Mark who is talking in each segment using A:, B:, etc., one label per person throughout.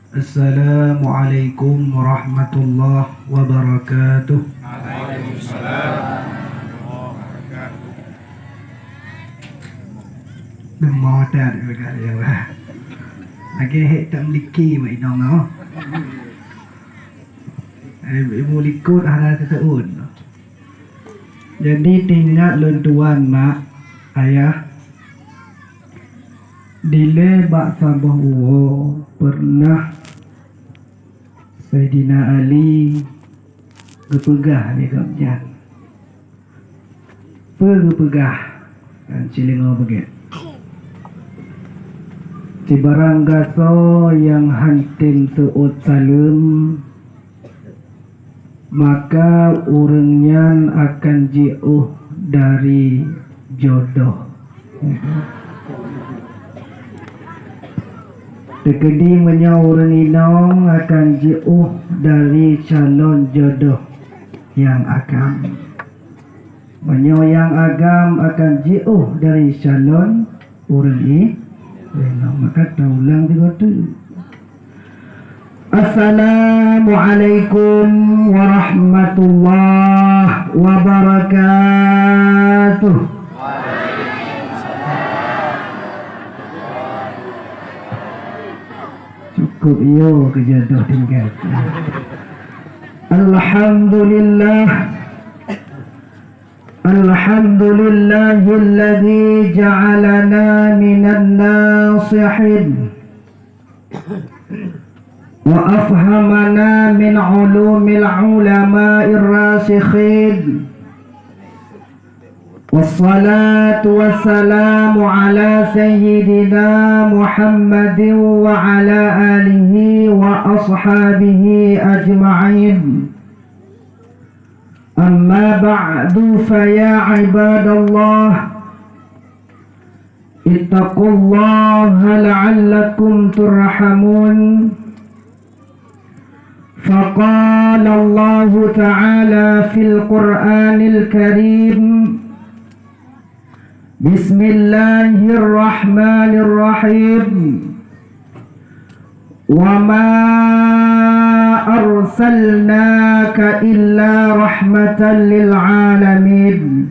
A: Assalamualaikum warahmatullahi wabarakatuh.
B: Waalaikumsalam.
A: Nama tak ada kali lah. Lagi hek tak memiliki mak inong no. Ibu likut ada teteun. Jadi tinggal lentuan mak ayah. Dile bak sabah uwo pernah Sayyidina Ali gepegah ni kamjan. Gepegah kan cilingo begitu. Di barang gaso yang hantin seut salem, maka orangnya akan jauh dari jodoh. Tekedi menya orang inong akan jauh dari calon jodoh yang agam. Menya yang agam akan jauh dari calon orang inong. Maka taulang juga tu. Assalamualaikum warahmatullahi wabarakatuh. Cukup yo kejodoh tinggal. Alhamdulillah. Alhamdulillahilladzi ja'alana minan nasihin wa afhamana min ulumil ulama'ir rasikhin. Wassalatu wassalamu ala sayyidina Muhammadin wa ala alihi wa ashabihi ajma'in. أما بعد فيا عباد الله اتقوا الله لعلكم ترحمون. فقال الله تعالى في القرآن الكريم بسم الله الرحمن الرحيم وما أرسلناك إلا رحمة للعالمين.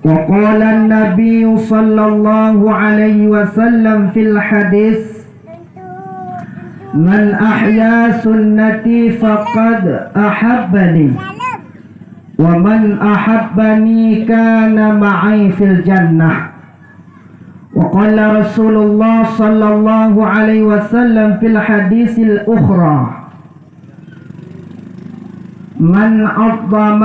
A: وقال النبي صلى الله عليه وسلم في الحديث من أحيا سنتي فقد أحبني ومن أحبني كان معي في الجنة. وقال رسول الله صلى الله عليه وسلم في الحديث الأخرى من عظم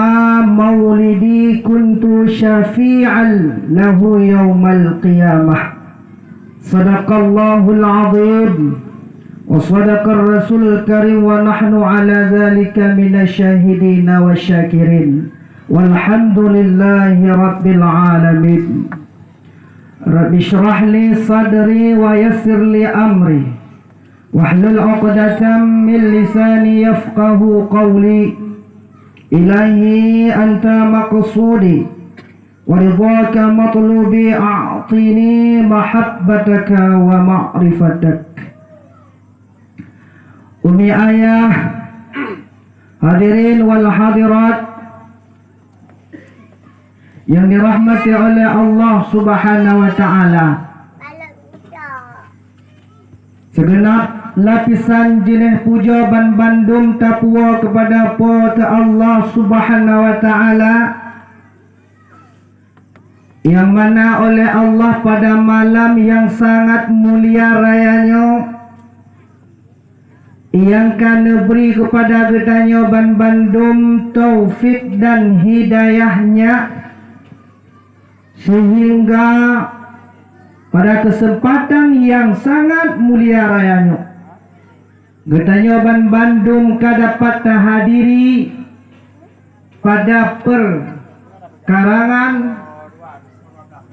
A: مولدي كنت شفيعا له يوم القيامة. صدق الله العظيم وصدق الرسول الكريم ونحن على ذلك من الشاهدين والشاكرين والحمد لله رب العالمين. Rabbi syrah li sadri wa yassir li amri wahlul 'uqdatam min lisani yafqahu qawli. Ilahi anta maqsudi wa ridwaka matlubi a'tini mahabbataka wa ma'rifatak. Umi ayah, hadirin wal hadirat yang dirahmati oleh Allah Subhanahu wa taala. Segenap lapisan jenis puja ban bandum tapua kepada Allah Subhanahu wa taala yang mana oleh Allah pada malam yang sangat mulia rayanya yang kan beri kepada kitanya ban bandum taufik dan hidayahnya, sehingga pada kesempatan yang sangat mulia rayanya getanya ban bandum dapat hadiri pada perkarangan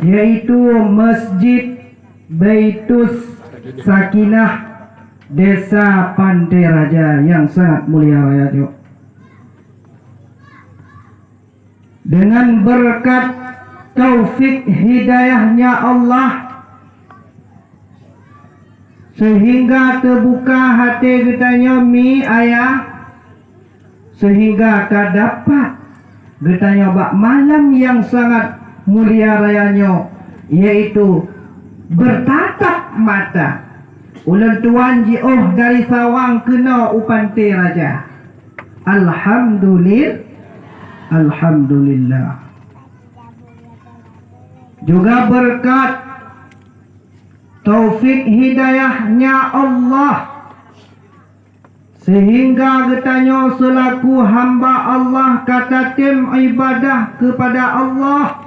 A: yaitu Masjid Baitus Sakinah Desa Pantai Raja yang sangat mulia rayanya. Dengan berkat taufik hidayahnya Allah, sehingga terbuka hati getanya mi ayah, sehingga dapat getanya bak malam yang sangat mulia rayanya, yaitu bertatap mata ulang tuan jioh dari sawang kena upante raja. Alhamdulillah. Juga berkat taufik hidayahnya Allah, sehingga getanya selaku hamba Allah kata tim ibadah kepada Allah,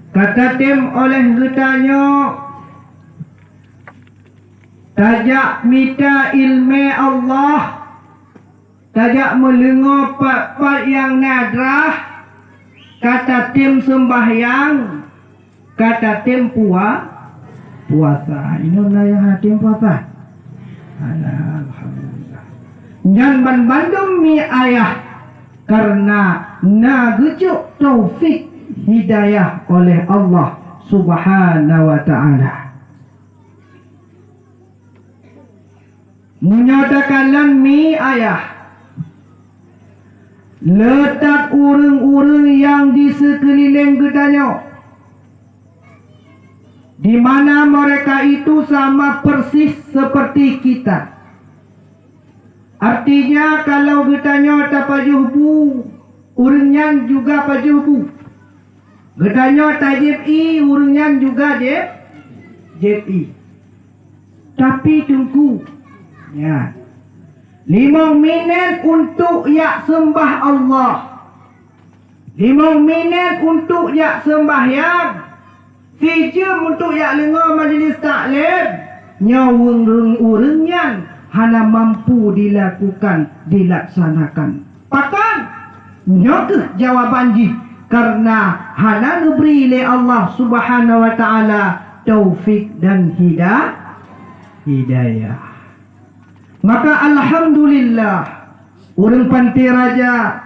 A: kata tim oleh getanya tajak minta ilmu Allah, tajak melengok part-part yang nadrah, kata tim sembahyang, kata tim puasa. Inilah yang tim puasa. Alhamdulillah. Jangan bandung mi ayah karena nagujuk taufik hidayah oleh Allah Subhanahu wa ta'ala. Menyatakan mi ayah letak urang-urang yang di sekeliling getanya, di mana mereka itu sama persis seperti kita. Artinya kalau getanya tak pajuhbu, urangnya juga pajuhbu. Getanya tajib i, urangnya juga jeb i. Tapi tunggu, ya, 5 minit untuk yak sembah Allah, 5 minit untuk yak sembahyang, 3 jam untuk yak lengar majlis taklim. Nyawang urang-urangnya hana mampu dilaksanakan. Pakan nyokeh jawaban ji, karena hana diberi oleh Allah Subhanahu wa ta'ala taufik dan hidayah. Maka alhamdulillah urang pantai raja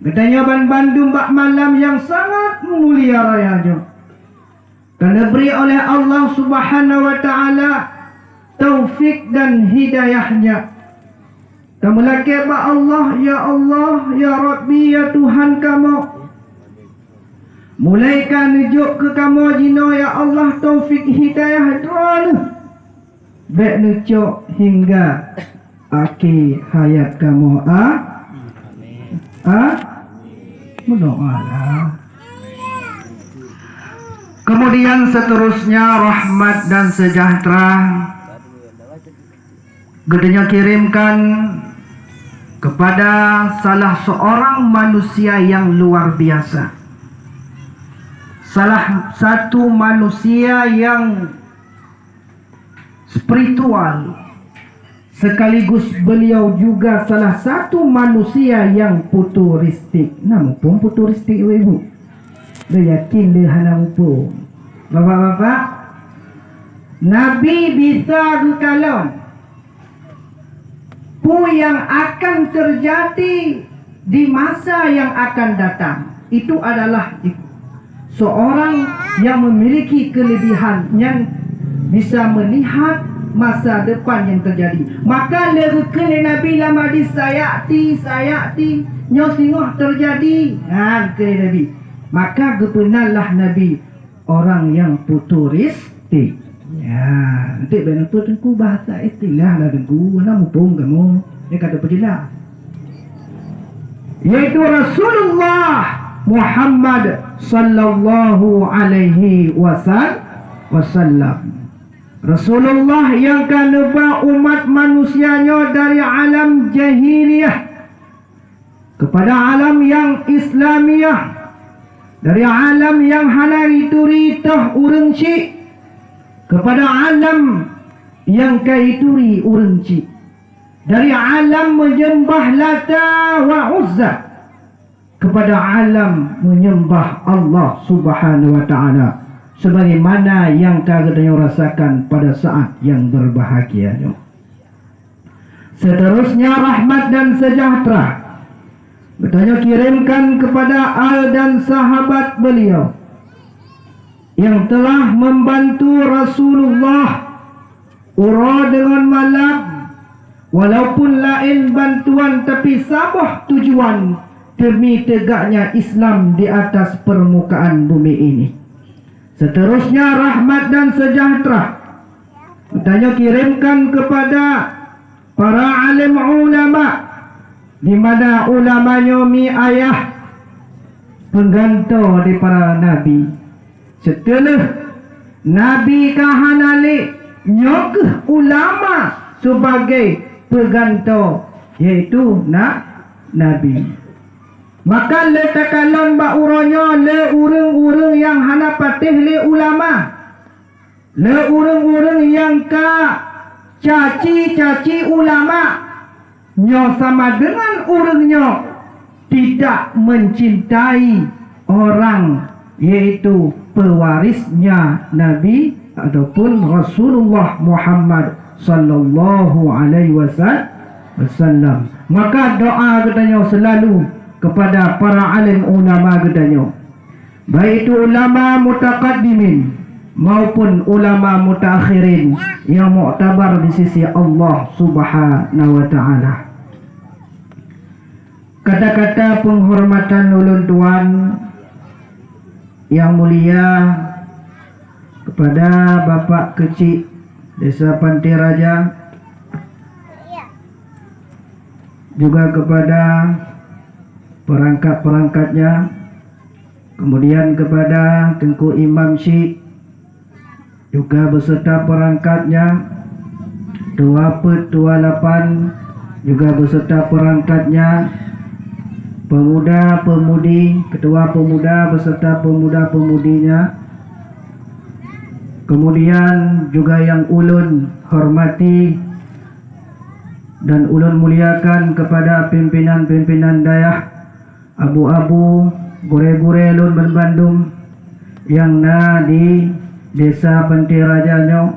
A: getanya Bandung bak malam yang sangat mulia rayanya, karena beri oleh Allah Subhanahu wa ta'ala taufik dan hidayahnya. Kamu lagi bak Allah, ya Rabbi, ya Tuhan kamu, mulaikan nujuk ke kamu jino, ya Allah, taufik hidayah drone baik nujuk hingga akhir hayat kamu. Berdoalah. Kemudian seterusnya rahmat dan sejahtera gedenya kirimkan kepada salah seorang manusia yang luar biasa, salah satu manusia yang spiritual, sekaligus beliau juga salah satu manusia yang futuristik. Namun pun futuristik ibu, dia yakin dia hana mumpung. Bapak-bapak, Nabi bisa berkalam pu yang akan terjadi di masa yang akan datang. Itu adalah seorang yang memiliki kelebihan yang bisa melihat masa depan yang terjadi. Maka lerken Nabi lama disayati nyosingoh terjadi. Ke Nabi. Maka kebenalah Nabi orang yang futuristik. Ya, nanti benar tu tengku bahasa istilah lah tengku. Mana mumpung kamu? Dia kata perjelas. Yaitu Rasulullah Muhammad sallallahu alaihi wasallam. Rasulullah yang akan ubah umat manusianya dari alam jahiliyah kepada alam yang Islamiyah, dari alam yang hana ituri tah urang cik kepada alam yang kaituri urang cik, dari alam menyembah Lata wa Uzza kepada alam menyembah Allah Subhanahu wa ta'ala, sebagaimana yang kalian rasakan pada saat yang berbahagia. Seterusnya rahmat dan sejahtera bertanya kirimkan kepada al dan sahabat beliau yang telah membantu Rasulullah ura dengan malam, walaupun lain bantuan tapi sabah tujuan demi tegaknya Islam di atas permukaan bumi ini. Seterusnya rahmat dan sejahtera Tanya kirimkan kepada para alim ulama, di mana ulamanya mi ayah pengganto di para nabi. Setelah nabi kahanali nyok ulama sebagai pengganto, yaitu nabi. Maka letakalon ba uronyo le urang-urang yang hana patih le ulama, le urang-urang yang ka caci-caci ulama, nyo sama dengan urangnya tidak mencintai orang, yaitu pewarisnya Nabi ataupun Rasulullah Muhammad sallallahu alaihi wasallam. Maka doa katanya selalu kepada para alim ulama katanya, baik itu ulama mutaqaddimin maupun ulama mutaakhirin yang muktabar di sisi Allah Subhanahu wa taala. Kata-kata penghormatan ulun tuan yang mulia kepada Bapak Kecik Desa Pantai Raja, juga kepada perangkat-perangkatnya, kemudian kepada Tengku Imam Syekh juga beserta perangkatnya, Tua Pet, Tua Lapan juga beserta perangkatnya, pemuda-pemudi, ketua pemuda beserta pemuda-pemudinya, kemudian juga yang ulun hormati dan ulun muliakan kepada pimpinan-pimpinan daerah, abu-abu, gure-gure ulun Bandung yang di Desa Pantai Raja,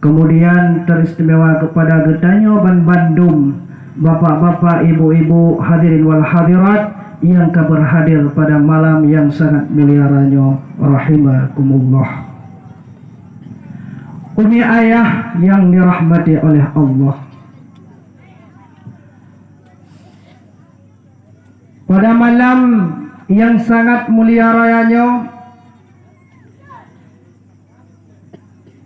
A: kemudian teristimewa kepada Getanyo Bandung, bapak-bapak, ibu-ibu, hadirin wal hadirat yang berhadir pada malam yang sangat mulianya, rahimakumullah. Umi ayah yang dirahmati oleh Allah, pada malam yang sangat mulia rayanya,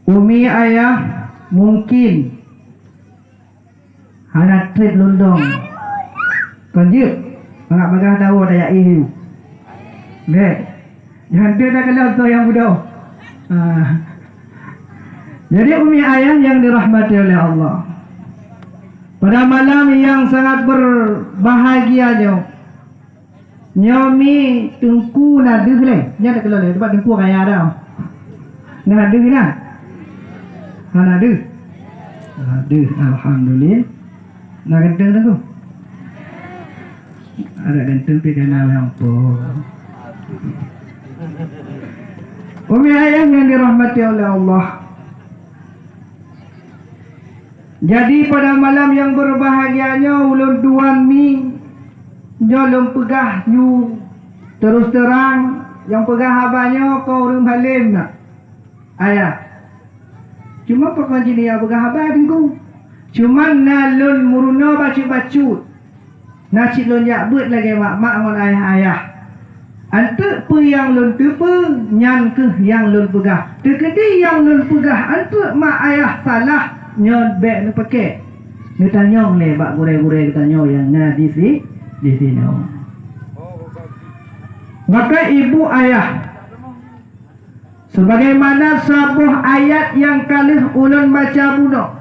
A: umi ayah mungkin hana trip lundong konjuk enggak bagah tahu daya ihu nggak jangan tidak kalau tu yang bodoh. Jadi umi ayah yang dirahmati oleh Allah, pada malam yang sangat berbahagianya, nyomi tengku nadeh leh, nya tak kalau leh tempat tengku kaya dah, nadeh lah, nadeh, nadeh, alhamdulillah. Nak ganteng dah tu. Ada ganteng tapi kena lampu. Umi ayah yang dirahmati oleh Allah. Jadi pada malam yang berbahagianya ulun tuan mi nyolong pegah yu terus terang yang pegah abahnya kau rum halim nak. Ayah. Cuma pokok jini ya pegah abah dengku. Cuman nalun muruna bacu-bacut, nacik lun yakbut lagi mak-mak ngon ayah-ayah. Antuk pe yang lun tepe, nyan ke yang lun pegah. Tekedi yang lun pegah, antuk mak ayah salah, nyon bek nu pakai. Nu tanyong le bak gure-gure tanyong yang na di sini. Maka ibu ayah, sebagaimana sebuah ayat yang kalih ulun baca budak,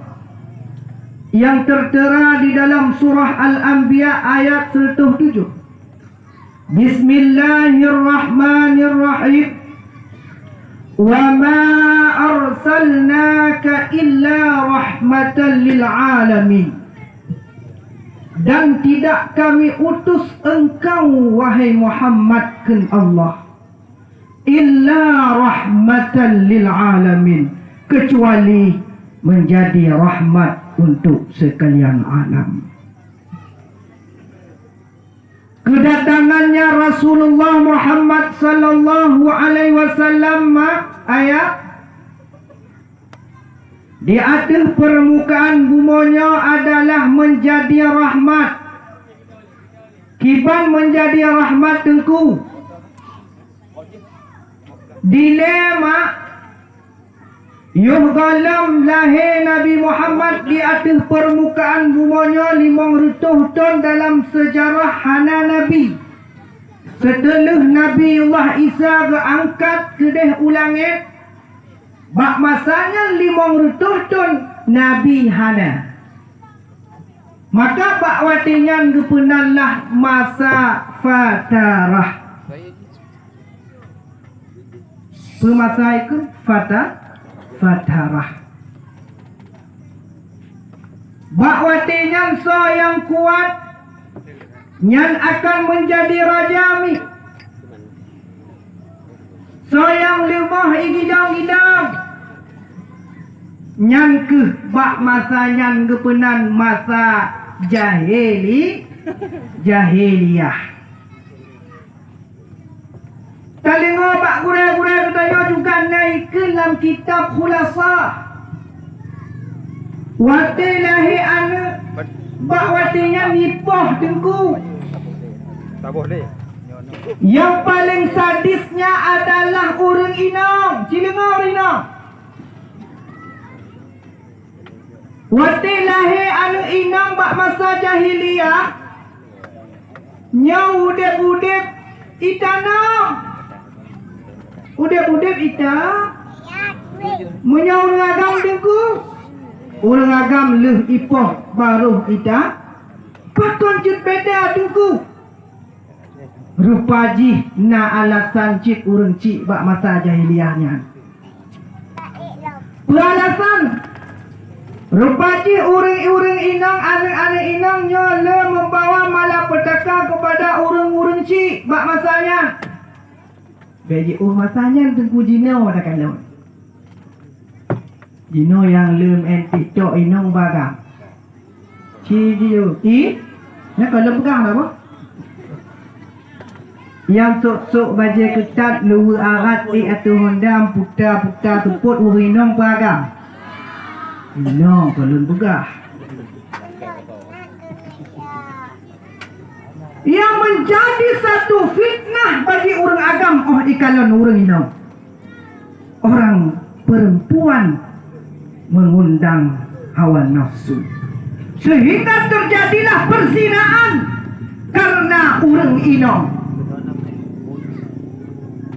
A: yang tertera di dalam surah Al-Anbiya ayat 107. Bismillahirrahmanirrahim. Wa ma arsalnaka illa rahmatan lil alamin. Dan tidak kami utus engkau wahai Muhammad kan Allah illa rahmatan lil alamin, kecuali menjadi rahmat untuk sekalian alam. Kedatangannya Rasulullah Muhammad sallallahu alaihi wasallam ayat di atas permukaan bumonya adalah menjadi rahmat. Kiban menjadi rahmat tengku. Dilema yuh galam lahir Nabi Muhammad di atas permukaan bumonya 500 tahun dalam sejarah hana Nabi. Setelah Nabiullah Isa keangkat ke deh ulangit, bak masanya 500 tahun Nabi hana. Maka bak watingan kepenanlah masa fatarah. Pemasa itu fatarah. Bak watingan so yang kuat nyan akan menjadi raja mi. So yang lemah igidang-idang nyan ke bak masa nyan kepenan masa jahiliyah. Talingo bak gure-gure ketayo juga naik ke dalam kitab Khulasah. Wati lahi ane bak watinya nipoh tengku.
B: Tak boleh.
A: Yang paling sadisnya adalah orang inang. Cilengor inang. Wati lahi ane inang bak masa jahiliyah. Nyau udep-udep itanam. Udep-udep ita menyau orang agam tengku. Orang agam leh ipoh baru ita patun cut beda tengku. Rupaji na alasan cik urang cik bak masa jahiliyahnya. Beralasan rupaji urang-urang inang anak-anak inang nyola membawa malapetaka kepada urang-urang cik bak masanya. Bagi masanya tengku jino dah kalau. Jino yang lem entik cok inong bagang. Ci jiu nak kalau pegang apa? Yang sok-sok baje ketat luwe arat atau hondam putar-putar tuput urinong bagang. Inong kalau begah. Yang menjadi satu fitnah bagi orang agam ikalon orang ini. Orang perempuan mengundang hawa nafsu. Sehingga terjadilah perzinaan karena orang ini.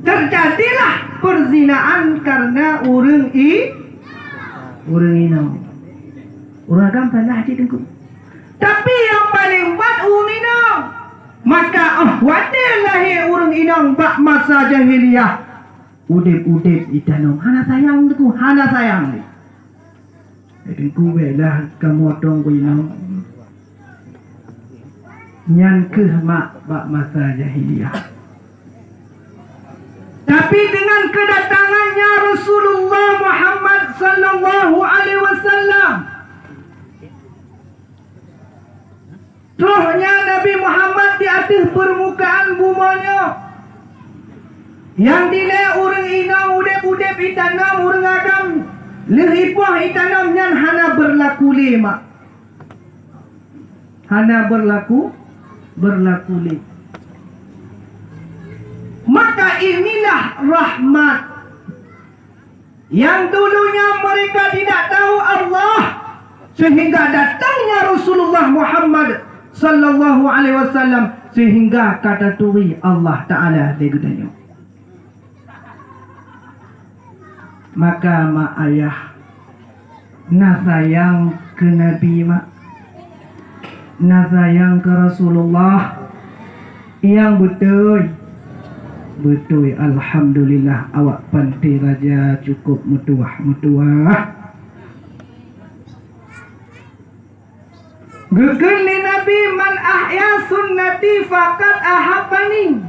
A: Terjadilah perzinaan karena orang ini. Orang agam salah tengku. Tapi yang paling buat orang ini. Maka wadah lahir orang inang bak masa jahiliyah. Udip-udip itanong. Hana sayang tu, hana sayang. Jadi kuwe lah kamu otong ku inang. Nyan ke mak bak masa jahiliyah. Tapi dengan kedatangannya Rasulullah Muhammad sallallahu alaihi wasallam, rohnya Nabi Muhammad di atas permukaan bumanya. Yang dile orang inang udep-udep itanam orang agam lehipah itanam yang hana berlaku lima. Hana berlaku lima. Maka inilah rahmat yang dulunya mereka tidak tahu Allah, sehingga datangnya Rasulullah Muhammad sallallahu alaihi wasallam sehingga kata turi Allah Ta'ala digudanya. Maka mak ayah na sayang ke Nabi mak, na sayang ke Rasulullah yang betul. Alhamdulillah awak panti raja cukup mutuah. Gegel ni Nabi man ahya sunnati faqad ahabbani.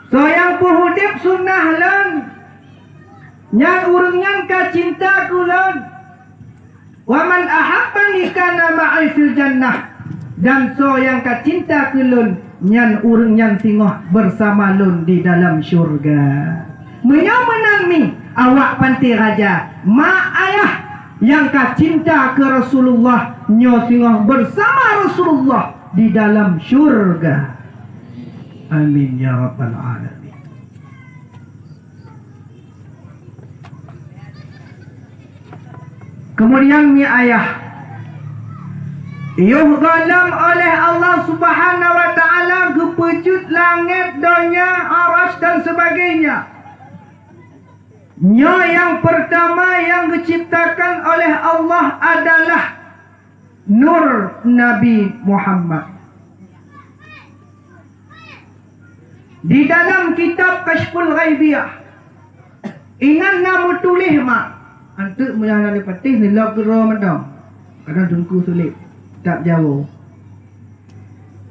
A: So yang puhudip sunnah lan yang urungan ka cinta kulon. Wa man ahabbani kana ma'i fil jannah. Dan so yang ka cinta kulon nyan urung nyan tingoh bersama lun di dalam syurga. Menyamanang mi awak panti raja, mak ayah yang ka cinta ke Rasulullah, nyo singoh bersama Rasulullah di dalam syurga. Amin ya rabbal alamin. Kemudian mi ayah yuhgalam oleh Allah Subhanahu wa taala kepejut langit, dunia, aras dan sebagainya. Nya yang pertama yang diciptakan oleh Allah adalah nur Nabi Muhammad. Di dalam kitab Kashful Ghaibiyah ingat nama tulis mak antuk mulia patih ni log Ramadan. Kadang tunggu sulit tak jauh.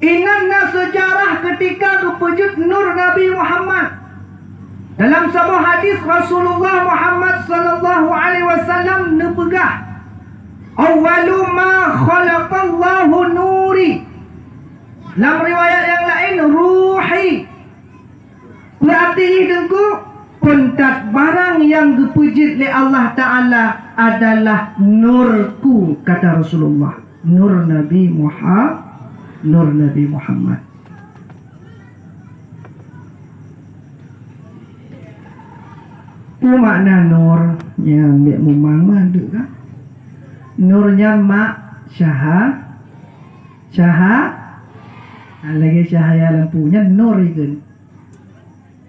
A: Ingatlah sejarah ketika kepejut nur Nabi Muhammad. Dalam sebuah hadis Rasulullah Muhammad sallallahu alaihi wasallam nepegah awwalu ma khalaqallahu nuri. Dalam riwayat yang lain ruhi. Berarti dengku pentat barang yang dipujit oleh Allah Ta'ala adalah nurku, kata Rasulullah. Nur Nabi Muhammad, nur Nabi Muhammad. Apa makna nur yang ambil memang ada kan? Nurnya mak lagi cahaya lampunya nur itu.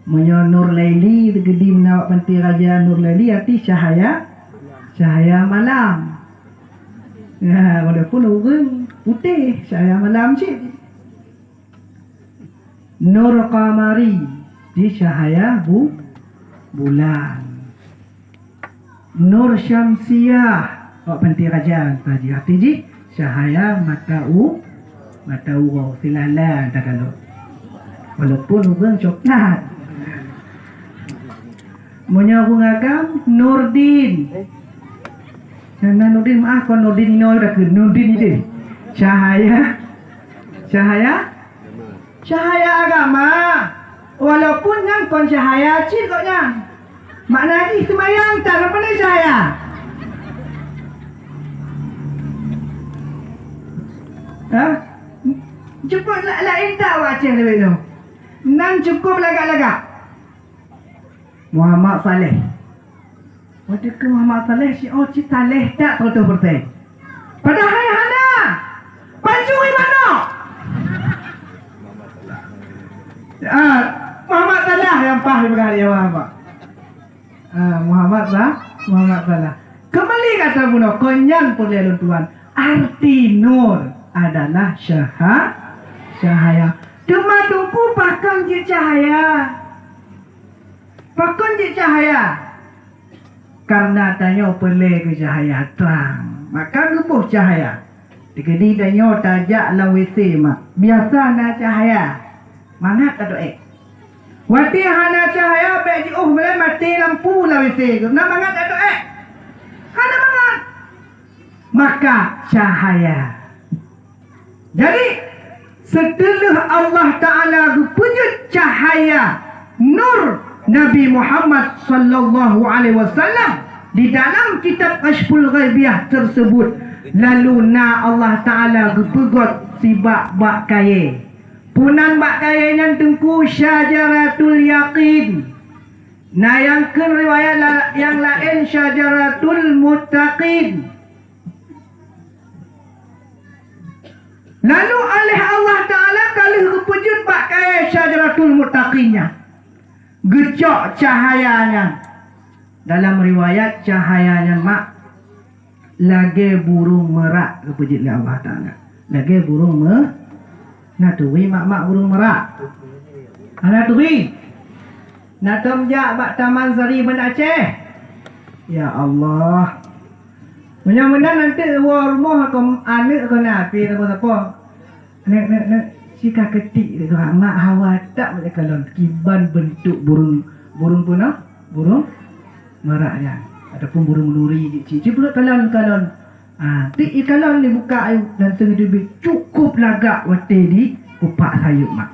A: Menyo nur laili tegedi menawak panti raja nur laili arti cahaya malam. Ya, walaupun orang putih, cahaya malam cik. Nur qamari di cahaya bulan. Nur syamsiah awak panti raja tadi arti ji cahaya mata urang silalan tak kalau. Walaupun orang coklat. Menyambung agam Nurdin. Jangan Nurdin, maaf kalau Nurdin ini udah ke Nurdin itu. Cahaya agama. Walaupun kan kon cahaya cik koknya. Makna ni semayang tak apa ni cahaya. Ha? Cukup lain tak wajah lebih tu. Nan cukup lagak-lagak. Muhammad Saleh. Waktu ke Muhammad Saleh si Saleh tak tahu bertai. Padahal hana. Pancuri mana? Muhammad Saleh yang paham berkali ya Muhammad. Muhammad Saleh. Kembali kata bunuh konyan boleh tuan. Arti nur adalah cahaya. Cuma tunggu pakang je cahaya. Pakon je cahaya. Karena tanya pelai ke cahaya terang. Maka lupuh cahaya. Dikedi tanya tajak lah WC mak. Biasa na cahaya. Mana tak doa. Wati hana cahaya baik di mulai mati lampu lah WC. Nak mangat tak doa. Hana mangat. Maka cahaya. Jadi setelah Allah Ta'ala punyut cahaya nur Nabi Muhammad sallallahu alaihi wasallam di dalam kitab Kashful Ghaibiyah tersebut, lalu Allah Taala gepegot si bak kaya. Punan bak kaya yang tengku syajaratul yaqin. Nah yang ke riwayat yang lain syajaratul muttaqin. Lalu oleh Allah Taala kali kepujut bak kaya syajaratul muttaqinnya. Gecok cahayanya. Dalam riwayat cahayanya mak lagi burung merak kepujit oleh Allah Ta'ala. Lagi burung natui mak burung merak. Natui. Natum jak bak Taman Sari Ben Aceh. Ya Allah. Mudah-mudahan nanti rumah aku anak aku napi apa. Nek jika ketik itu mak hawa tak boleh kalau kiban bentuk burung punah, burung meraknya ataupun burung nuri cik pula kalon ti kalon dibuka ayu dan tengah cukup lagak wate di kupak sayup mak.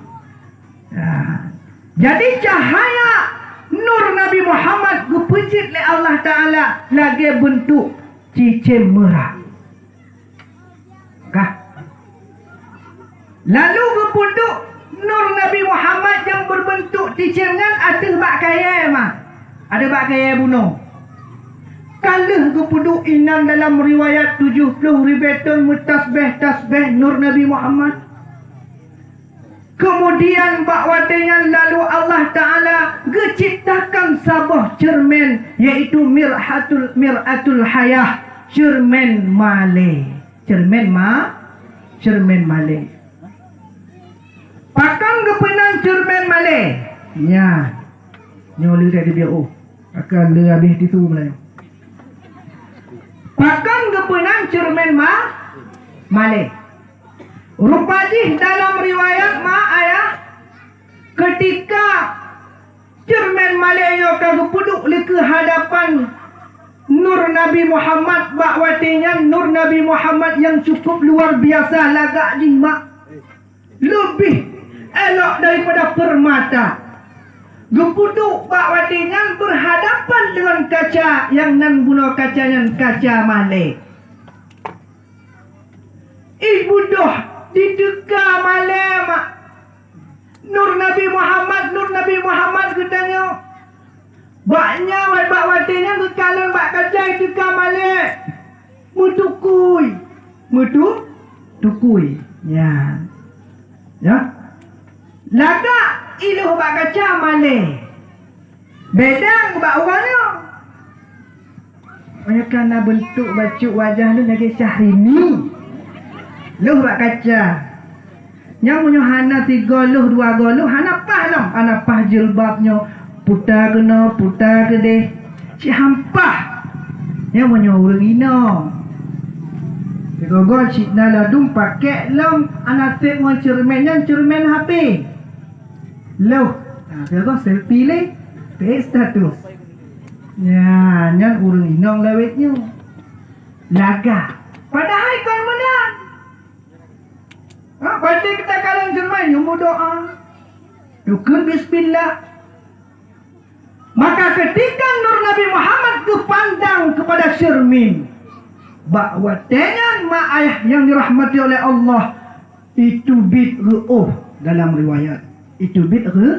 A: Jadi cahaya nur Nabi Muhammad gepejit oleh Allah Ta'ala lagi bentuk cicim merah. Kah? Lalu gepunduk nur Nabi Muhammad yang berbentuk cicingan ada bak kaya mah. Ada bak kaya bunuh. Kalah gepunduk inan dalam riwayat 70 ribetul mutasbih tasbih nur Nabi Muhammad. Kemudian bakwatenya lalu Allah Ta'ala geciptakan sabah cermin, iaitu mir'atul hayah, cermin malih. Cermin malih. Pakang kepenan cermin malih. Ya. Nyoli dah dia oh. Akan le habis tisu Melayu. Pakang kepenan cermin malih. Rupanya dalam riwayat ayah ketika cermin malih yang puduk ke hadapan nur Nabi Muhammad, bakwatinya nur Nabi Muhammad yang cukup luar biasa, lagak jima, lebih elok daripada permata. Gepuduk bakwatinya berhadapan dengan kaca yang nan bunuh kacanya kaca malih. Ibu doh dideka malam nur Nabi Muhammad katanya baknya bak watinya kekalan bak kaca itu kamale mutukui ya laga iluh bak kaca male bedang bak orangnya banyak kerana bentuk bacuk wajah lu lagi Syahrini. Luh bak kaca. Yang punya hana 3 luh 2 goluh hana pah lah. Hana pah jilbabnya putar kena putar gede. Si hampah. Yang punya orang ina. Gogol si naladum pakai lam anak tengok cermin HP. Luh. Gogol selfie le. Tek status. Ya, nyan orang ina lewetnya. Laga. Padahal kan menang. Pada kita kalang cermin, yang berdoa, dukun bismillah. Maka ketika nur Nabi Muhammad kepandang kepada cermin, bahawa dengan mak ayah yang dirahmati oleh Allah, itu bid'ah dalam riwayat. Itu bid'ah.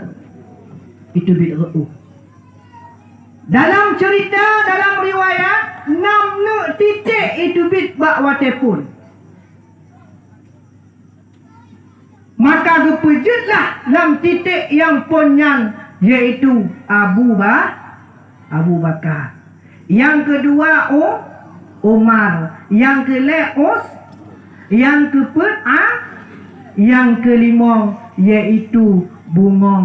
A: Dalam cerita, dalam riwayat, 6 titik itu bid'ah watepun. Maka gepejutlah dalam titik yang ponyan, iaitu Abu Bakar. Yang kedua Umar. Yang keleos, yang keempat yang kelima iaitu bunga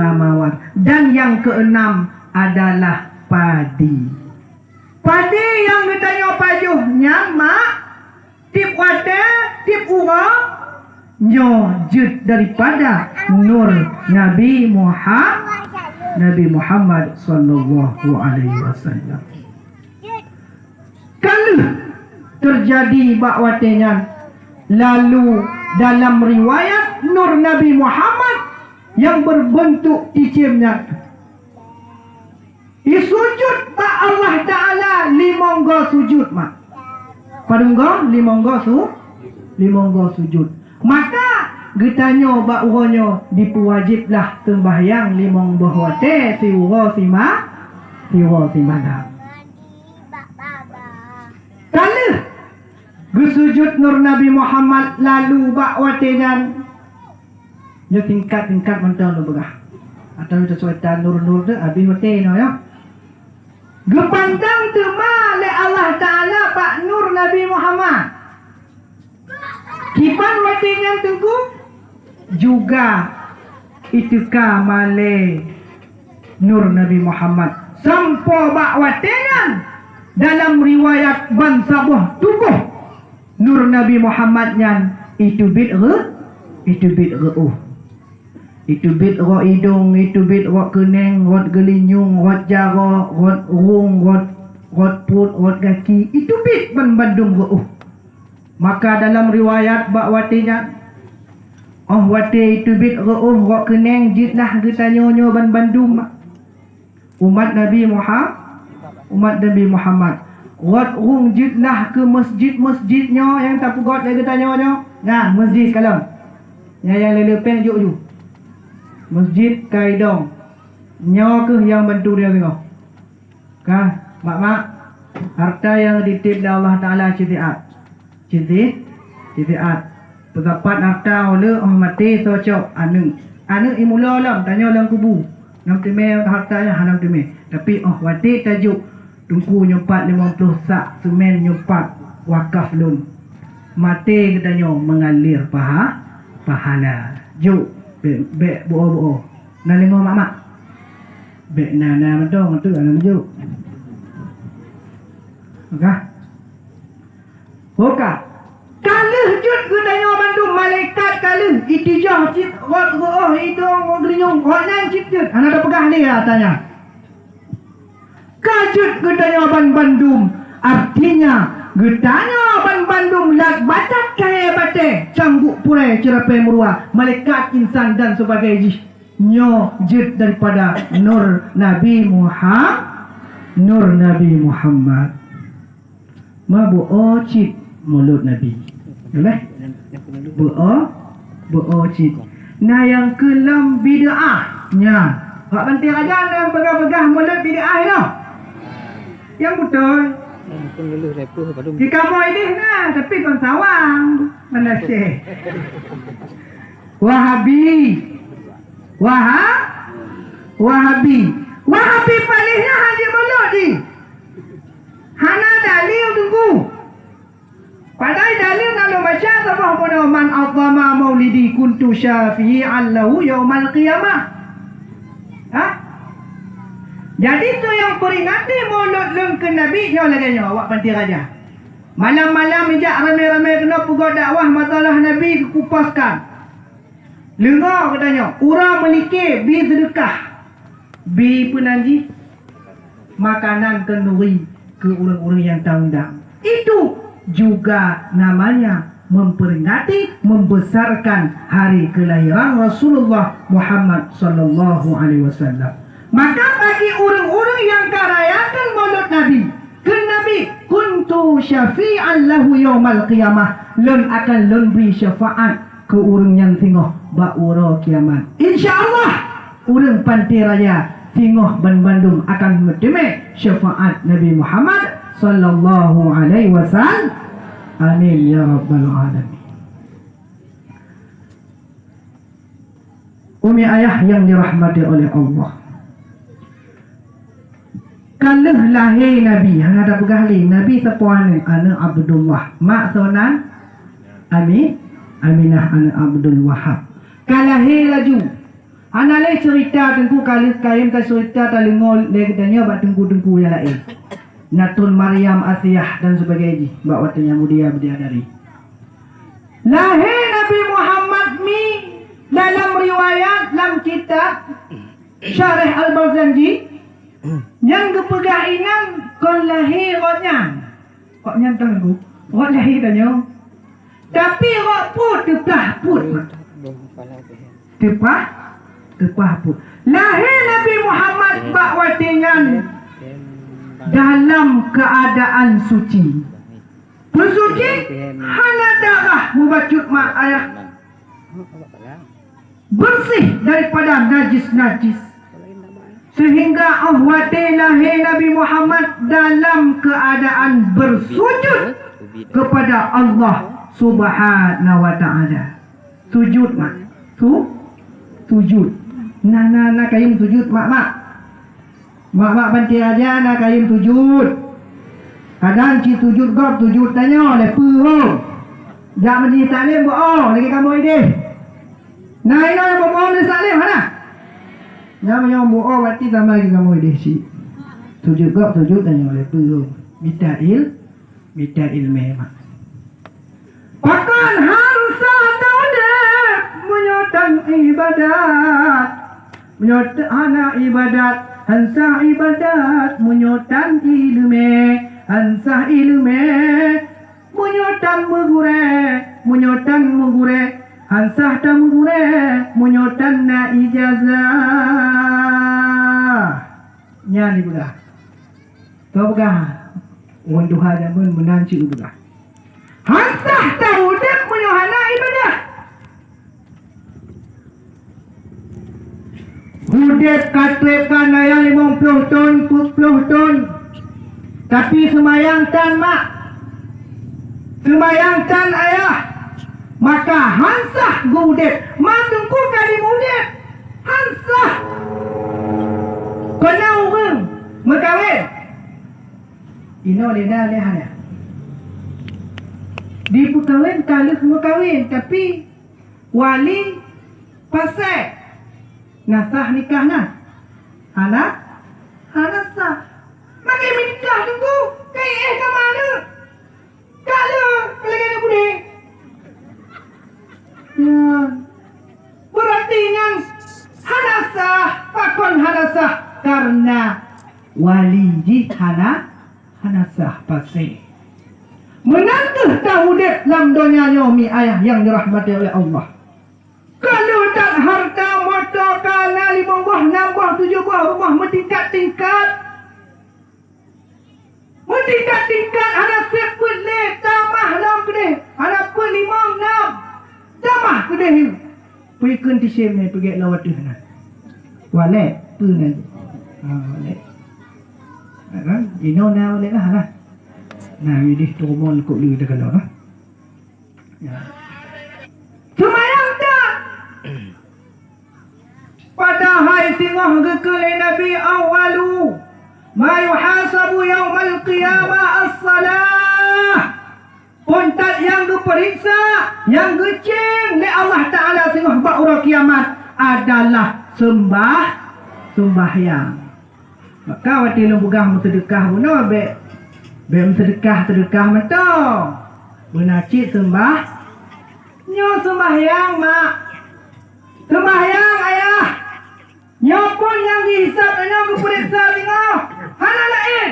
A: mawar. Dan yang keenam adalah padi. Padi yang ditanya pajuhnya mak tip wadah, tip urang, nyojud daripada nur Nabi Muhammad sallallahu alaihi wasallam. Kalau terjadi bakwatenya, lalu dalam riwayat nur Nabi Muhammad yang berbentuk cicimnya, sujud ba Allah Ta'ala limonggo sujud mak. Padunggo limonggo sujud. Maka getanya bak uronyo dipuwajiblah tembahyang limong bahwate si uro si mana. Kalau gesujud nur Nabi Muhammad lalu bak watenya yo tingkat mentang lu begah. Atau itu suatu nur tu abi wate no ya. Gepandang tema oleh Allah Ta'ala Pak Nur Nabi Muhammad. Kipan watinya tunggu juga itu kamale Nur Nabi Muhammad. Sampo bak watinya dalam riwayat ban sabah tubuh Nur Nabi Muhammad yang itu bid'ah. Itu bid'ah hidung, itu bid'ah keneng, rot gelinyung, rot jara, rot rung, rot put, rot kaki. Itu bid' bandung ru'uh. Maka dalam riwayat bakwatinya, Oh wate itu bit ru'uh rok keneng jitlah kita nyo ban Bandung umat Nabi Muhammad rot rung jitlah ke masjid-masjidnya yang tak pugot dia kita nyo nah masjid kalau yang lelepen juk masjid Kaidong nyo ke yang bantu dia tengok kan mak harta yang ditip dari Allah Ta'ala citiat terdapat harta oleh mati socok anu imula lam tanya dalam kubu nam teme hartanya hanam teme tapi wati tajuk tungku nyupat 50 sak semen nyupat wakaf lun mati katanya mengalir pahala juk be bo nalingo mak be nana mentong tu anu juk Oka kalih jut gudanya Bandung malaikat kalih itijah cit rot roh hidung ngrinyung honan cit jut ana ada pegah ni tanya kajut gudanya Bandung artinya gudanya Bandung lat batak kaya bate cangguk pure cerape murua malaikat insan dan sebagainya nyo jut daripada nur Nabi Muhammad mabu cit mulut Nabi. Boleh? Cit. Nah yang kelam bid'ah. Nya. Hak banti raja yang pegah-pegah mulut bid'ah itu. Yang betul.
B: Mungkin dulu repuh pada
A: di kamu ini nah, tapi kon sawang. Mana sih? Wahabi palingnya haji mulut di. Hana dalil tunggu. Padahal dalil kalau baca sabah pada man azama maulidi kuntu syafi'an lahu yaumal qiyamah. Jadi tu yang peringati maulud lun ke Nabi nyo lagi nyo awak panti raja. Malam-malam ijak ramai-ramai kena pugot dakwah masalah Nabi kupaskan. Lengar katanya, urang melikir bi sedekah. Bi penanji makanan kenduri ke orang-orang yang tanggung. Itu juga namanya memperingati, membesarkan hari kelahiran Rasulullah Muhammad sallallahu alaihi wasallam. Maka bagi orang-orang yang karayakan maulud Nabi, ke Nabi kuntu syafi'an lahu yaumal qiyamah, lun akan lun beri syafaat ke orang yang tengok ba'ura kiamat. Insya-Allah orang pantai raya tengok Bandung akan mendengar syafaat Nabi Muhammad sallallahu alaihi wasallam. Amin ya rabbal alamin. Umi ayah yang dirahmati oleh Allah. Kalau lahir Nabi, hang ada pegahli Nabi sepuan ana Abdullah, mak sonan Aminah ana Abdul Wahab. Kalau lahir laju ana le cerita tengku kali kain ka cerita talingol le katanya bak tengku-tengku yang lain. Natun Maryam Asiyah dan sebagainya bak watanya mudia bidadari. Lahir Nabi Muhammad mi dalam riwayat dalam kitab Syarih Al-Barzanji yang kepegaingan kon lahir roknya tanggu rok lahir tanya tapi rok put tepah put lahir Nabi Muhammad bak watingan dalam keadaan suci bersuci hana darah mubacut mak ayah bersih daripada najis sehingga ahwati lahir Nabi Muhammad dalam keadaan bersujud kepada Allah Subhanahu wa ta'ala. Sujud mak. Sujud. Nah kayum sujud mak. Mak banti aja nak kayum sujud. Kadang ci sujud gop sujud tanya le puh. Jak menjadi taklim boh lagi kamu ini. Nah ini boh ni taklim mana? Namanya mu'ah wati sama lagi kamu desi. Sujud gak sujud tanya oleh puh. Mita ilmu. Bahkan harsa daudat menyotan ibadat. Menyotan anak ibadat. Hansa ibadat menyotan ilmu. Hansa ilmu menyotan megure. Hansah tamu bure munyotan na ijazah. Nya ni begah. Kau begah. Untuk hada pun menanci begah. Hansah tahu dek munyohana ibadah. Hudek katwekan ayah 50 ton, 40 ton. Tapi semayang tan mak. Semayang tan ayah. Maka hansah gudek. Matungku kali mudek. Hansah. Kena urang. Mekawin. Ino leda leha ya. Di pekawin kalau semua kawin. Tapi wali pasai. Nasah nikah nah. Anak sah. Makai menikah tunggu. Kayak ke mana? Kalau lagi ada budek. Ya. Berarti yang hanasah. Pakon hanasah. Karena wali jih hanasah pasai. Menantuh tahu dek dalam dunia nyomi ayah yang dirahmati oleh Allah. Kalau tak harta motor kana 5 buah, 6 buah, 7 buah rumah mentingkat-tingkat. Mentingkat-tingkat anak seput le tambah dalam kedai. Anak pun 5, 6. Tambah kedai. Pergi kun tisim ni pergi lawat tu sana. Walek tu nanti. Walek. Kan? Ino na walek lah. Nah, ini turun kok lu dah kalau lah. Ya. Semayang tak? Padahal tengah gekele Nabi awalu ma yuhasabu yaumal qiyamah as-salah. Pontat yang diperiksa, yang gecing oleh Allah Ta'ala tengah ba'ura kiamat adalah sembahyang. Maka waktu lu bugah sedekah buno Bem sedekah mentong. Menacik Nyo sembahyang mak. Sembahyang ayah. Nyo pun yang dihisap dan yang diperiksa tengok. Hana lain.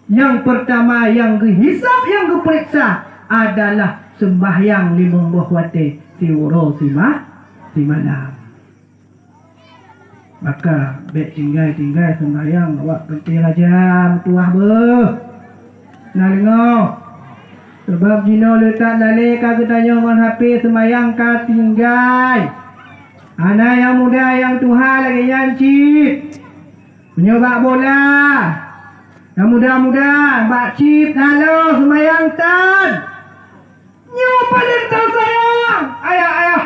A: Yang pertama yang dihisap yang diperiksa adalah sembahyang 5 buah wate. Tiwuro si malam. Maka baik tinggal sembahyang awak penting raja tuah beuh. Nah dengar. Sebab jino letak lale ka tanya ngon HP sembahyang ka tinggal. Anak yang muda yang Tuhan lagi nyancip. Menyobak bola. Yang muda-muda bak cip lalu sembahyang tan. Nyo paling tak sayang. Ayah.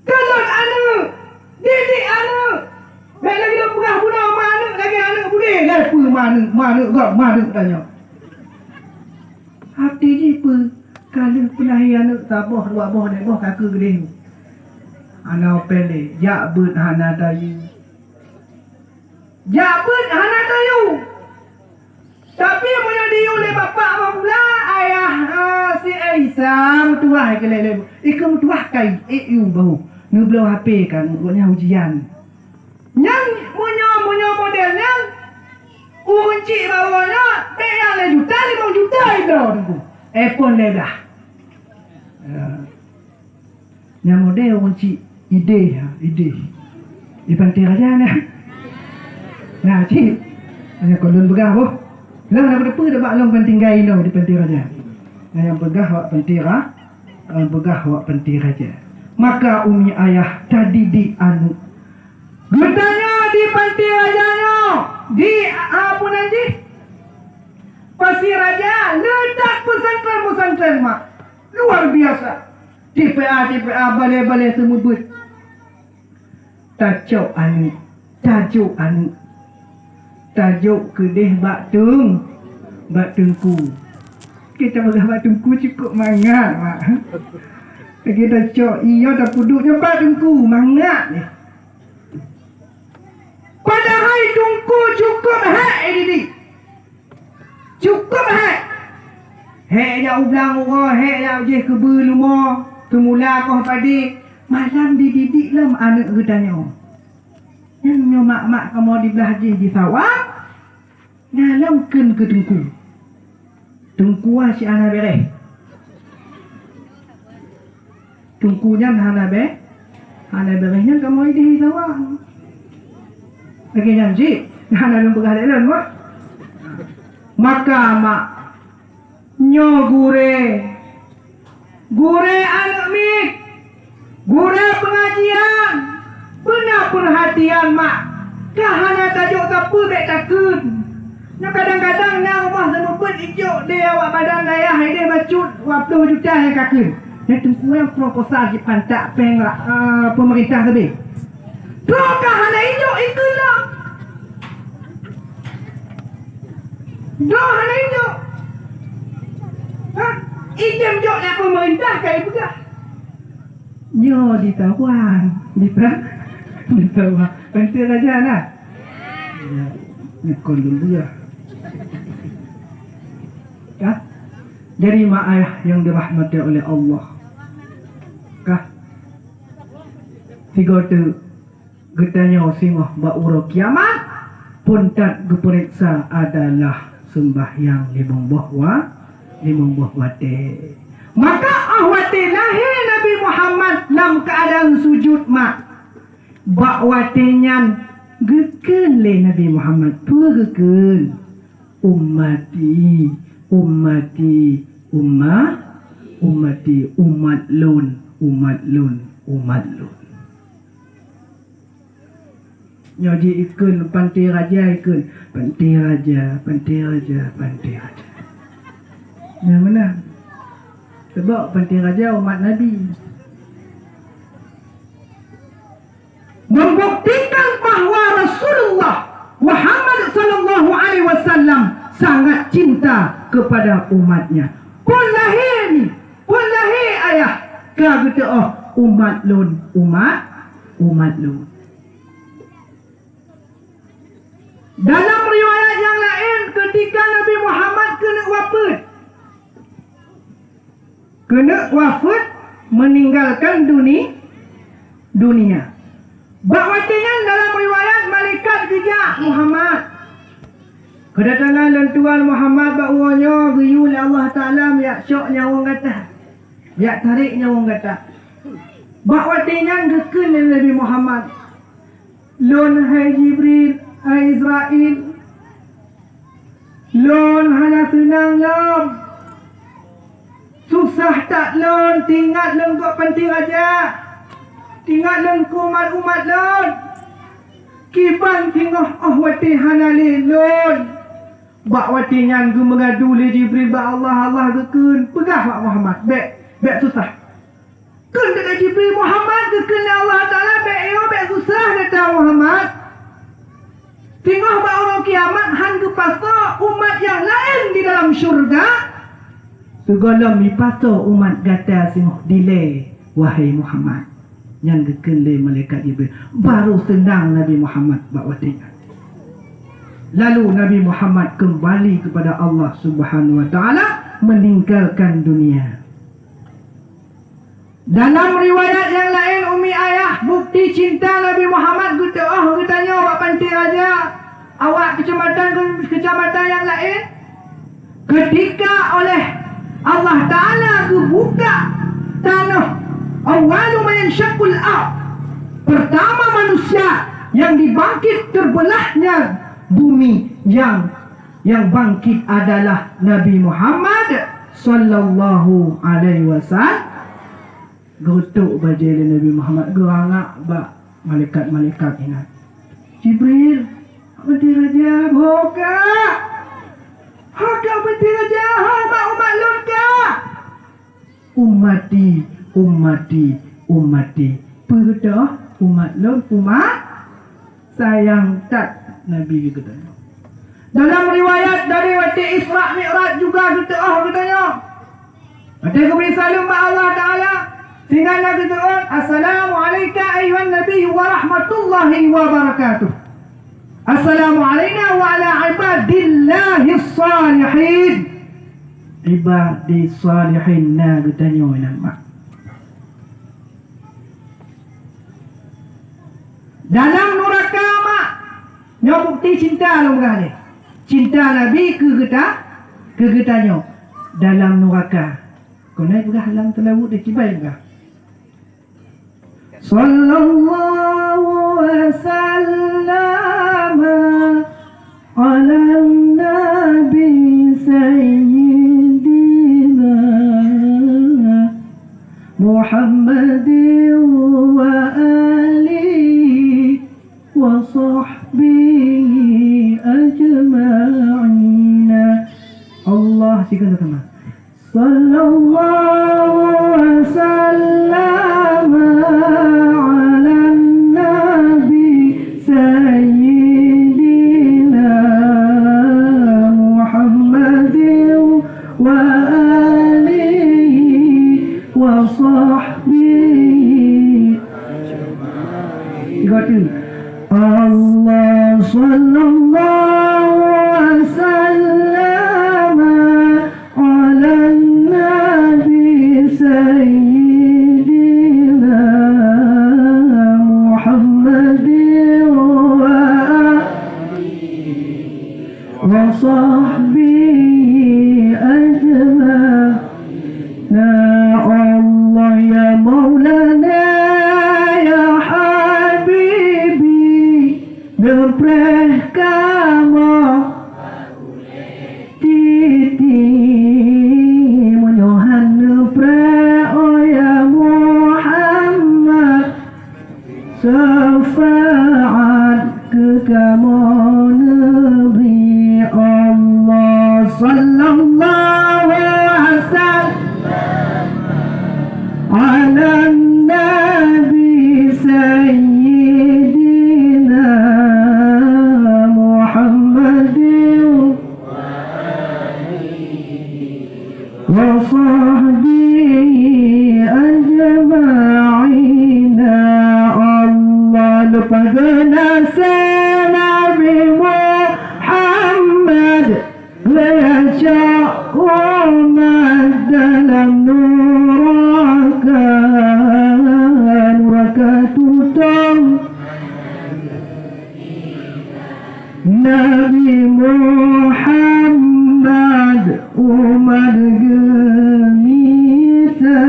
A: Kalau anak didik anak. Baik lagi dah pegah budak mana lagi anak budek. Lepas mana tanya. Hati je apa? Kalau penahi anak tabah, luak bawah, naik bawah kaki gede. Anak pendek. Jakbet hana tayu. Tapi punya dia oleh bapak apa pula? Ayah si Aisyah mutuah ke lele. Ikut mutuah kai. Iu bau. Ni belau HP kan. Buatnya ujian. Yang punya modelnya. Uncik bawahnya. Dek yang 5 juta itu. Pun ledah. Yang model uncik. Ide. Di pantai raja ni. Nah cik. Hanya kolon begah boh. Lah nak berapa dah bak long penting gai no di penting raja. Yang begah awak penting raja. Maka umi ayah tadi di anu. Bertanya di penting rajanya. Di apa nanti? Pasir raja letak pesantren mak. Luar biasa. TPA balai semut but. Tajuk anu. Tajuk kedih bak tengku. Kita bagah bak tengku cukup mangat mak. Kita cok iya dah puduknya bak tengku mangat ni. Padahal tengku cukup ini. Cukup hek ya ublang orang hek ya je kebelu mo. Semula kau padi malam dididik lam anak gedanya. Yang nyo mak kamu di belah je di sawah. Ngalam ken ke tengku. Tengku si anak bereh. tungkunya hanabe berehnya kamu ini tawa lagi janji hanabe berhadapan wah maka mak nyo gure anak mik gure pengajian benar perhatian mak kahana tajuk tapu dek takun nak kadang-kadang na rumah semupun ijuk dia awak badan daya dia bacut waktu juta yang kakun dia tunggu yang proposal di pantak peng pemerintah lebih terus kahana ijuk itulah hana ijuk ijem jok nak pemerintah kayak juga nyo ditawan ditawan penting aja nak ya nekon dulu ya kah dari mak ayah yang dirahmati oleh Allah kah tiga tu getanya singah ba'ura kiamat pun tak diperiksa adalah sembahyang limang buah wate maka ahwate lahir Nabi Muhammad dalam keadaan sujud mak bak watenyan geken le Nabi Muhammad geken ummati umat lun nyaji ikun pantai raja ikun pantai raja yang mana sebab pantai raja umat Nabi membuktikan bahawa Rasulullah Muhammad sallallahu alaihi wasallam sangat cinta kepada umatnya pun lahir ayah kata umat lun dalam riwayat yang lain ketika Nabi Muhammad kena wafat meninggalkan dunia bakwatinya dalam riwayat malaikat bijak Muhammad kedatangan dan Tuhan Muhammad bakwanya guyul Allah Ta'ala ya syok nyawang kata ya tarik nyawang kata bakwatinya geken Nabi Muhammad lon hai Jibril hai Israel lon hana senang lom susah tak lon tinggal lon kok penting aja tinggal lon umat lon kiban tinggal wati hana lon bak wati nyan gu mengadu le Jibril ba Allah gekun pegah Pak Muhammad bek susah kun dekat Jibril Muhammad gekun Allah Ta'ala bek susah kata Muhammad tinggal ba orang kiamat han ke pasal umat yang lain di dalam syurga segala mi pasal umat gata singguh delay wahai Muhammad yang gekun le malaikat Jibril baru senang Nabi Muhammad bak wati lalu Nabi Muhammad kembali kepada Allah Subhanahu wa Ta'ala meninggalkan dunia. Dalam riwayat yang lain umi ayah bukti cinta Nabi Muhammad tanya awak pantai raja awak kecamatan yang lain ketika oleh Allah Ta'ala buka tanah awalu mayansyaqul ard pertama manusia yang dibangkit terbelahnya bumi yang bangkit adalah Nabi Muhammad sallallahu alaihi wasallam. Gotok bajai Nabi Muhammad gerangak bak malaikat ingat. Jibril, penting raja hoka. Hoka penting raja hoka umat lurka. Ummati. Perdah umat lur umat sayang tak Nabi kata. Dalam riwayat dari waktu Isra Mi'raj juga katanya. Ada kubri salam ba Allah Ta'ala. Sehingga Nabi kata, Assalamualaikum ayuhan Nabi wa rahmatullahi wa barakatuh. Assalamu alaina wa ala ibadillahi salihin. Ibadi salihin na katanya nama. Dalam neraka mak nya bukti cinta lo gale. Cinta Nabi ke getanya dalam neraka. Kau naik juga halang terlalu dah cibai juga. Sallallahu wasallam ala nabi sayyidina Muhammadin wa alihi wa sahbihi ajma'ina. Allah sikan teman. Sallallahu wasallam ala nabi sayyidina Muhammadin wa alihi wa sahbihi. Got it. Allah sallallahu wasallam ala nabi sayyidina Muhammadin wa alihi wa sahbihi ajma'in. Allah ya Maulana ya Habibi Gepreh kamu titi menyohan gepreh oh ya Muhammad syafaat ke kamu Nabi Allah sallallahu alaihi wasallam ala nabi sayyidina Muhammadin wa sahbihi ajma'ina. Allah lupa genasa Nabi Muhammad lejak umat dalam neraka tutang Nabi Muhammad umat gemita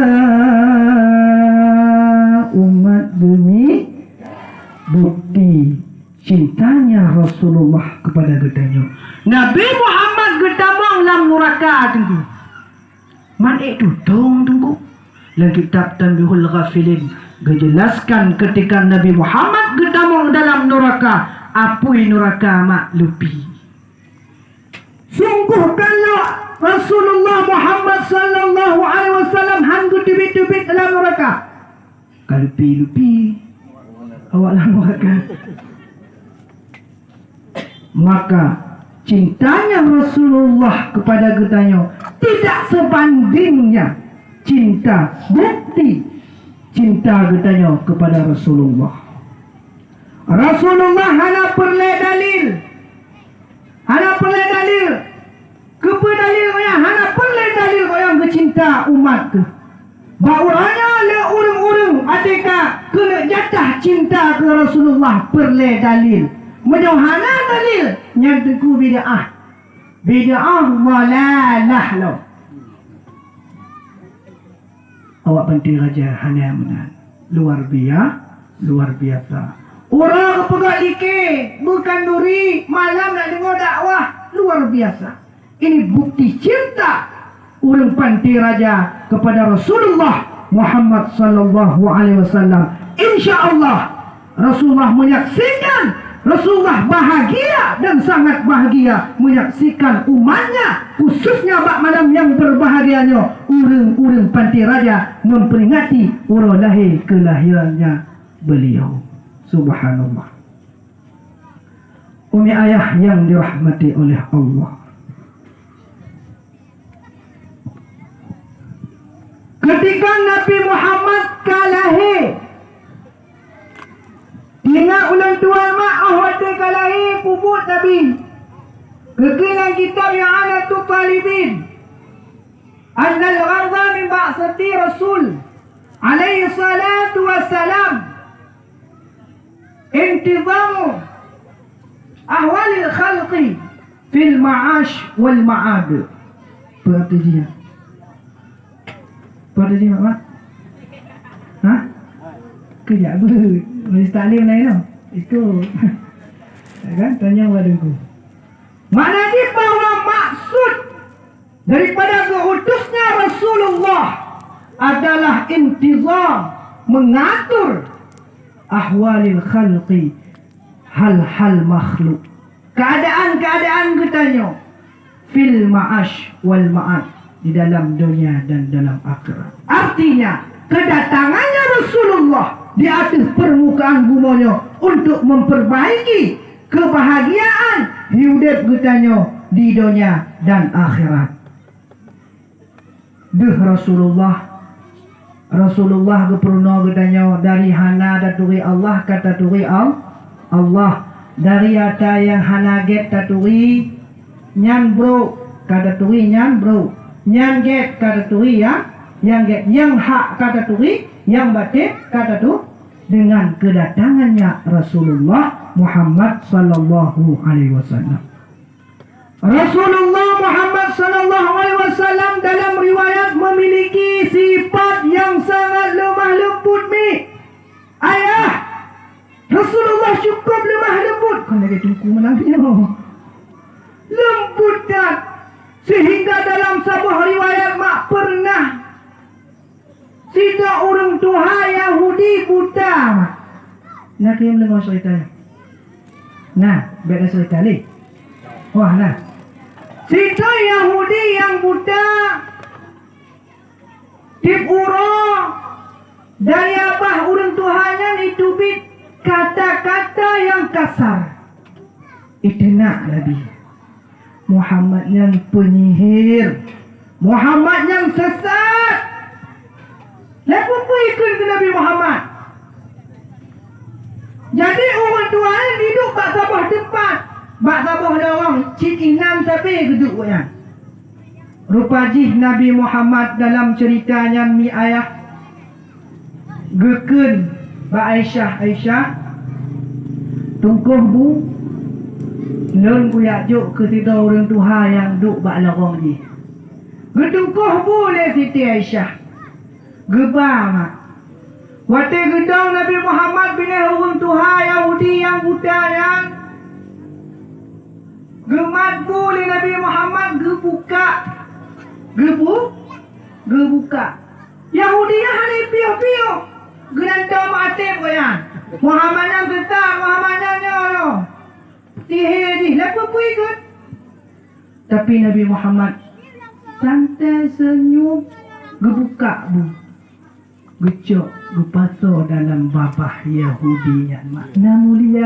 A: umat demi bukti cintanya Rasulullah kepada gedanya. Nabi Muhammad gedamang dalam neraka tunggu. Man itu tunggu. Dalam kitab Tanbihul Ghafilin dijelaskan ketika Nabi Muhammad gedamang dalam neraka, apui neraka maklupi. Sungguh kalau Rasulullah Muhammad sallallahu alaihi wasallam hanggu tubit-tubit dalam neraka. Kalupi-lupi awak dalam neraka. Maka cintanya Rasulullah kepada gedanya tidak sebandingnya cinta bukti cinta gedanya kepada Rasulullah. Rasulullah hanya perlu dalil. Kepada dalil yang hanya perlu dalil yang kecinta umat tu. Bauranya le urung-urung adika kena jatah cinta ke Rasulullah perlu dalil. Menyohana dalil yang teku bid'ah. Bid'ah walalah lo. Awak penting raja hanya menan. Luar biasa. Orang pegang like bukan duri malam nak dengar dakwah luar biasa. Ini bukti cinta orang panti raja kepada Rasulullah Muhammad sallallahu alaihi wasallam. Insyaallah Rasulullah menyaksikan, Rasulullah bahagia dan sangat bahagia menyaksikan umatnya, khususnya bak malam yang berbahagianya urang-urang panti raja memperingati urang lahir kelahirannya beliau. Subhanallah. Umi ayah yang dirahmati oleh Allah. Ketika Nabi Muhammad kalahi, ingat ulang tuan ma'ah waktu kalahi kubut Nabi. Kekilan kitab yang ada tu talibin. Annal gharza min ba'sati Rasul alaihi salatu wassalam intizamu ahwalil khalqi fil ma'ash wal ma'ad. Berarti dia Mak? Hah? kejap ber. Majlis taklim lain tau. Ikut. Kan? Tanya padaku. Maknanya bahawa maksud daripada keutusnya Rasulullah adalah intizam, mengatur ahwalil khalqi, hal-hal makhluk, keadaan-keadaan katanya fil ma'ash wal ma'ad, di dalam dunia dan dalam akhirat. Artinya kedatangannya Rasulullah di atas permukaan bumi untuk memperbaiki kebahagiaan hidup katanya di dunia dan akhirat. Rasulullah keperuna katanya dari hana daturi Allah kata turi Allah, dari ada yang hana get taturi nyan bro kata turi nyan bro, nyan get kata turi ya yang get, yang hak kata turi, yang batin kata tu. Dengan kedatangannya Rasulullah Muhammad sallallahu alaihi wasallam. Rasulullah Muhammad sallallahu alaihi wasallam dalam riwayat memiliki sifat yang sangat lemah lembut ayah. Rasulullah cukup lemah lembut. Kan lagi tunggu menangnya. Lembut dan sehingga dalam sebuah riwayat mak pernah tidak orang tua Yahudi buta mak. Nak yang dengar ceritanya. Nah, beda cerita ni. Wah, nah. Cerita Yahudi yang buta dipura dari abah orang tuanya ditubit kata-kata yang kasar. Itu nak Nabi Muhammad yang penyihir, Muhammad yang sesat. Lepas pun ikut ke Nabi Muhammad. Jadi orang tuanya hidup tak sabah tempat, bak sabah ada orang cik inam tapi geduk yang rupajih Nabi Muhammad dalam ceritanya mi ayah geken ba Aisyah tungkuh bu lon kuyak juk ke tiga orang tuha yang duk bak larang ni getungkuh bu le Siti Aisyah gebang mak waktu gedang Nabi Muhammad bila orang tuha Yahudi yang buta yang gemat bu le Nabi Muhammad gebuka Yahudi yang hari piu-piu gerantau matip koyan Muhammad yang tetap Muhammad yang nyo sihir ni lepas pun ikut. Tapi Nabi Muhammad santai senyum gebuka bu gecok gepasor dalam babah Yahudi yang makna mulia